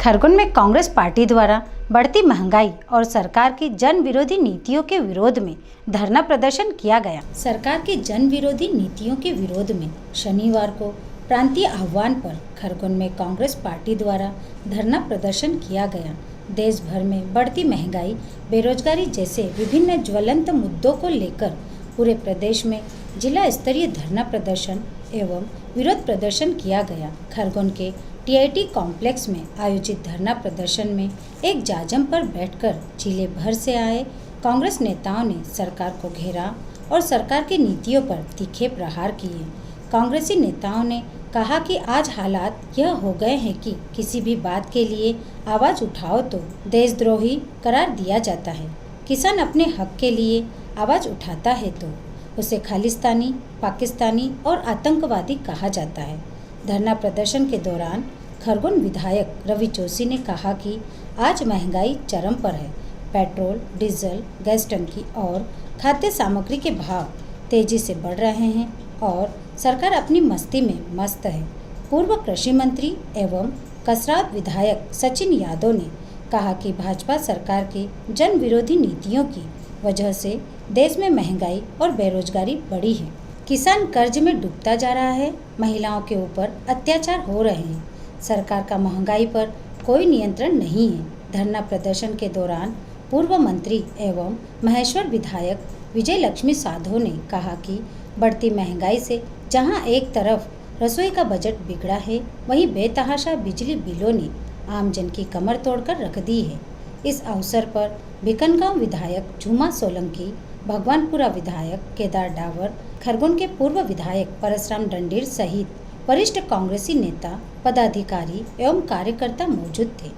खरगोन में कांग्रेस पार्टी द्वारा बढ़ती महंगाई और सरकार की जन विरोधी नीतियों के विरोध में धरना प्रदर्शन किया गया। सरकार की जन विरोधी नीतियों के विरोध में शनिवार को प्रांतीय आह्वान पर खरगोन में कांग्रेस पार्टी द्वारा धरना प्रदर्शन किया गया। देश भर में बढ़ती महंगाई, बेरोजगारी जैसे विभिन्न ज्वलंत मुद्दों को लेकर पूरे प्रदेश में जिला स्तरीय धरना प्रदर्शन एवं विरोध प्रदर्शन किया गया। खरगोन के टीआईटी कॉम्प्लेक्स में आयोजित धरना प्रदर्शन में एक जाजम पर बैठकर जिले भर से आए कांग्रेस नेताओं ने सरकार को घेरा और सरकार की नीतियों पर तीखे प्रहार किए। कांग्रेसी नेताओं ने कहा कि आज हालात यह हो गए हैं कि किसी भी बात के लिए आवाज़ उठाओ तो देशद्रोही करार दिया जाता है। किसान अपने हक के लिए आवाज़ उठाता है तो उसे खालिस्तानी, पाकिस्तानी और आतंकवादी कहा जाता है। धरना प्रदर्शन के दौरान खरगोन विधायक रवि जोशी ने कहा कि आज महंगाई चरम पर है। पेट्रोल, डीजल, गैस टंकी और खाद्य सामग्री के भाव तेजी से बढ़ रहे हैं और सरकार अपनी मस्ती में मस्त है। पूर्व कृषि मंत्री एवं कसरात विधायक सचिन यादव ने कहा कि भाजपा सरकार की जन विरोधी नीतियों की वजह से देश में महंगाई और बेरोजगारी बढ़ी है। किसान कर्ज में डूबता जा रहा है। महिलाओं के ऊपर अत्याचार हो रहे हैं। सरकार का महंगाई पर कोई नियंत्रण नहीं है। धरना प्रदर्शन के दौरान पूर्व मंत्री एवं महेश्वर विधायक विजय लक्ष्मी साधो ने कहा कि बढ़ती महंगाई से जहां एक तरफ रसोई का बजट बिगड़ा है, वहीं बेतहाशा बिजली बिलों ने आम जन की कमर तोड़कर रख दी है। इस अवसर पर भिकनगांव विधायक झूमा सोलंकी, भगवानपुरा विधायक केदार डावर, खरगोन के पूर्व विधायक परसराम डंडीर सहित वरिष्ठ कांग्रेसी नेता, पदाधिकारी एवं कार्यकर्ता मौजूद थे।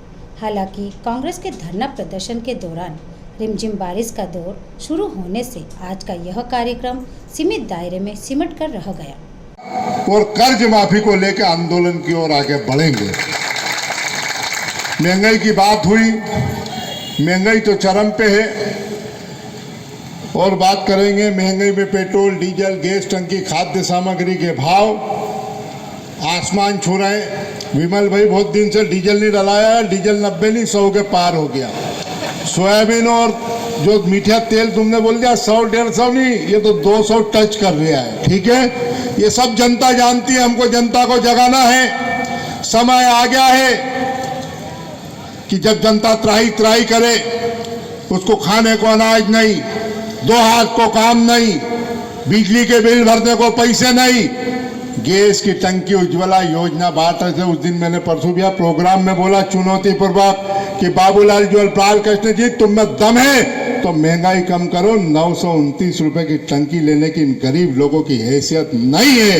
हालांकि कांग्रेस के धरना प्रदर्शन के दौरान रिमझिम बारिश का दौर शुरू होने से आज का यह कार्यक्रम सीमित दायरे में सिमट कर रह गया और कर्ज माफी को लेकर आंदोलन की ओर आगे बढ़ेंगे। महंगाई की बात हुई, महंगाई तो चरम पे है और बात करेंगे महंगाई में पेट्रोल, डीजल, गैस टंकी, खाद्य सामग्री के भाव आसमान छू रहे हैं। विमल भाई बहुत दिन से डीजल नहीं डलाया है, डीजल 90 नहीं 100 के पार हो गया। सोयाबीन और जो मीठा तेल तुमने बोल दिया 100-150 नहीं, ये तो 200 टच कर रहा है। ठीक है, ये सब जनता जानती है। हमको जनता को जगाना है। समय आ गया है कि जब जनता त्राही त्राही करे, उसको खाने को अनाज नहीं, 2 हाथ को काम नहीं, बिजली के बिल भरने को पैसे नहीं, गैस की टंकी उज्ज्वला योजना बांट रहे थे। उस दिन मैंने परसों भी प्रोग्राम में बोला चुनौतीपूर्वक कि बाबूलाल ज्वाल कृष्ण जी, तुम में दम है तो महंगाई कम करो। 929 रुपए की टंकी लेने की गरीब लोगों की हैसियत नहीं है।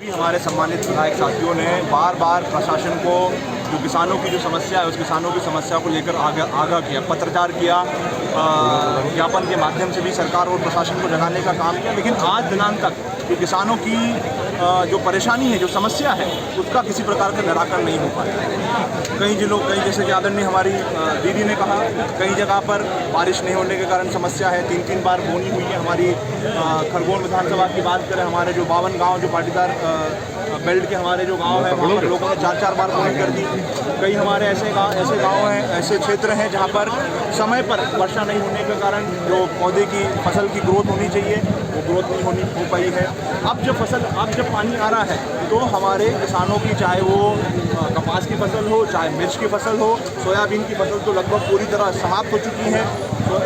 हमारे सम्मानित विधायक साथियों ने बार बार प्रशासन को जो किसानों की जो समस्या है, उस किसानों की समस्या को लेकर आगाह किया, पत्रचार किया, ज्ञापन के माध्यम से भी सरकार और प्रशासन को जगाने का काम किया। लेकिन आज दिनांक तक जो किसानों की जो परेशानी है, जो समस्या है, उसका किसी प्रकार का निराकरण नहीं हो पाया। कई जिलों, कई जैसे कि आदरणीय हमारी दीदी ने कहा, कई जगह पर बारिश नहीं होने के कारण समस्या है। 3-3 बार बोनी हुई है। हमारी खरगोन विधानसभा की बात करें, हमारे जो 52 गाँव जो पाटीदार बेल्ट के हमारे जो गांव हैं, वहाँ पर लोगों ने 4-4 बार बोनी कर दी। कई हमारे ऐसे गांव हैं, ऐसे क्षेत्र हैं जहाँ पर समय पर वर्षा नहीं होने के कारण जो पौधे की फसल की ग्रोथ होनी चाहिए, वो ग्रोथ नहीं हो पाई है। अब जब पानी आ रहा है तो हमारे किसानों की, चाहे वो कपास की फसल हो, चाहे मिर्च की फसल हो, सोयाबीन की फसल तो लगभग पूरी तरह समाप्त हो चुकी है। तो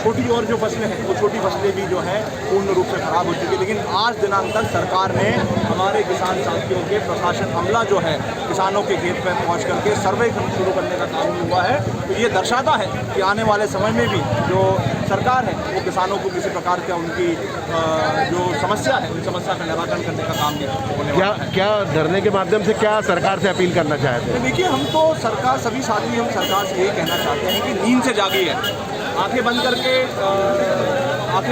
छोटी और जो फसलें हैं, वो छोटी फसलें भी जो हैं पूर्ण रूप से खराब हो चुकी है। लेकिन आज दिनांक तक सरकार ने हमारे किसान साथियों के प्रशासन अमला जो है किसानों के खेत पर पहुंच करके सर्वे शुरू करने का काम नहीं हुआ है। तो ये दर्शाता है कि आने वाले समय में भी जो सरकार है वो किसानों को किसी प्रकार का उनकी जो समस्या है, उस समस्या का निराकरण करने का काम नहीं होने वाला है। क्या धरने के माध्यम से क्या सरकार से अपील करना चाहते हैं? देखिए, हम तो सरकार, सभी साथी हम सरकार से यही कहना चाहते हैं कि नींद से जागी है। आंखें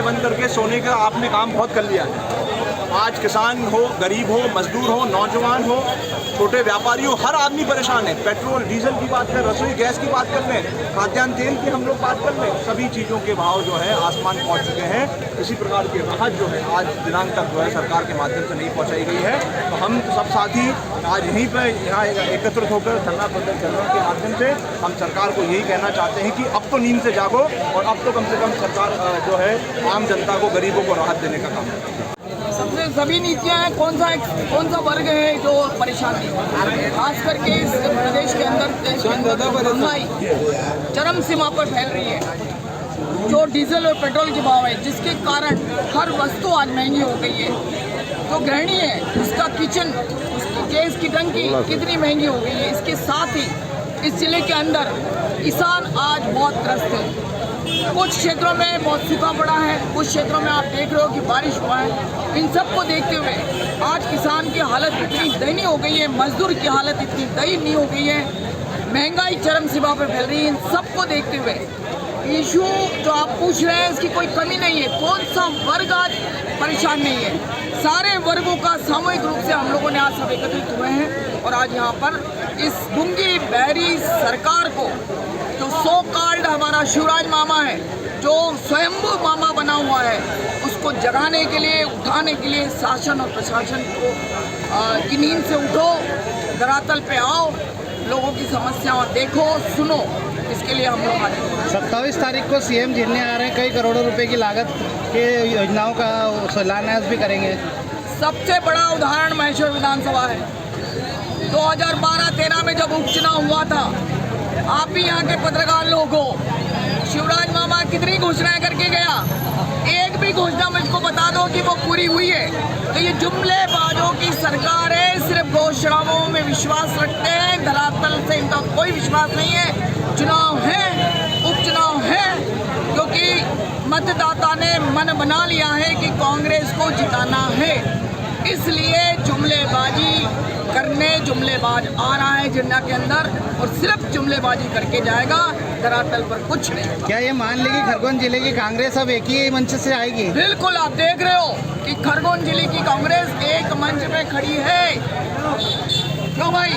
बंद करके सोने का आपने काम बहुत कर लिया है। आज किसान हो, गरीब हो, मजदूर हो, नौजवान हो, छोटे व्यापारी हो, हर आदमी परेशान है। पेट्रोल डीजल की बात करें, रसोई गैस की बात कर लें, खाद्यान्न तेल की हम लोग बात कर लें, सभी चीज़ों के भाव जो है आसमान पहुंच चुके हैं। इसी प्रकार की राहत जो है आज दिनांक तक जो है सरकार के माध्यम से नहीं पहुंचाई गई है। तो हम सब साथी आज यहीं पर यहाँ एकत्रित होकर धरना के माध्यम से हम सरकार को यही कहना चाहते हैं कि अब तो नींद से जागो और अब तो कम से कम सरकार जो है आम जनता को, गरीबों को राहत देने का काम है। सबसे सभी नीतियां हैं, कौन सा वर्ग है जो परेशान नहीं है। खास करके इस प्रदेश के अंदर महंगाई चरम सीमा पर फैल रही है। जो डीजल और पेट्रोल के भाव है जिसके कारण हर वस्तु आज महंगी हो गई है। जो गृहिणी है उसका किचन, उसकी गैस की टंकी कितनी महंगी हो गई है। इसके साथ ही इस जिले के अंदर किसान आज बहुत त्रस्त है। कुछ क्षेत्रों में बहुत सूखा पड़ा है, कुछ क्षेत्रों में आप देख रहे हो कि बारिश हुआ है। इन सब को देखते हुए आज किसान की हालत इतनी दयनीय हो गई है, मजदूर की हालत इतनी दयनीय हो गई है, महंगाई चरम सीमा पर फैल रही है। इन सबको देखते हुए इशू जो आप पूछ रहे हैं इसकी कोई कमी नहीं है। कौन सा वर्ग आज परेशान नहीं है। सारे वर्गों का सामूहिक रूप से हम लोगों ने आज सब एकत्रित हुए हैं और आज यहाँ पर इस गूंगी बहरी सरकार को, जो सो कॉल्ड हमारा शिवराज मामा है, जो स्वयंभू मामा बना हुआ है, उसको जगाने के लिए, उठाने के लिए शासन और प्रशासन को की नींद से उठो, धरातल पे आओ, लोगों की समस्याओं देखो, सुनो। इसके लिए हम लोग आए। 27 तारीख को सीएम झेलने आ रहे हैं, कई करोड़ों रुपए की लागत के योजनाओं का शिलान्यास भी करेंगे। सबसे बड़ा उदाहरण महेश्वर विधानसभा है। 2012-13 में जब उपचुनाव हुआ था, आप भी यहाँ के पत्रकार लोग हो, शिवराज मामा कितनी घोषणाएं करके गया, एक भी घोषणा मुझको बता दो कि वो पूरी हुई है। तो ये जुमलेबाजों की सरकार है, सिर्फ घोषणाओं में विश्वास रखते हैं, धरातल से इनका कोई विश्वास नहीं है। चुनाव है, उपचुनाव है, क्योंकि मतदाता ने मन बना लिया है कि कांग्रेस को जिताना है। इसलिए जुमलेबाजी करने जुमलेबाज आ रहा है जिन्ना के अंदर और सिर्फ जुमलेबाजी करके जाएगा, धरातल पर कुछ नहीं। क्या ये मान लेगी खरगोन जिले की कांग्रेस अब एक ही मंच से आएगी? बिल्कुल, आप देख रहे हो कि खरगोन जिले की कांग्रेस एक मंच पे खड़ी है। क्यों भाई?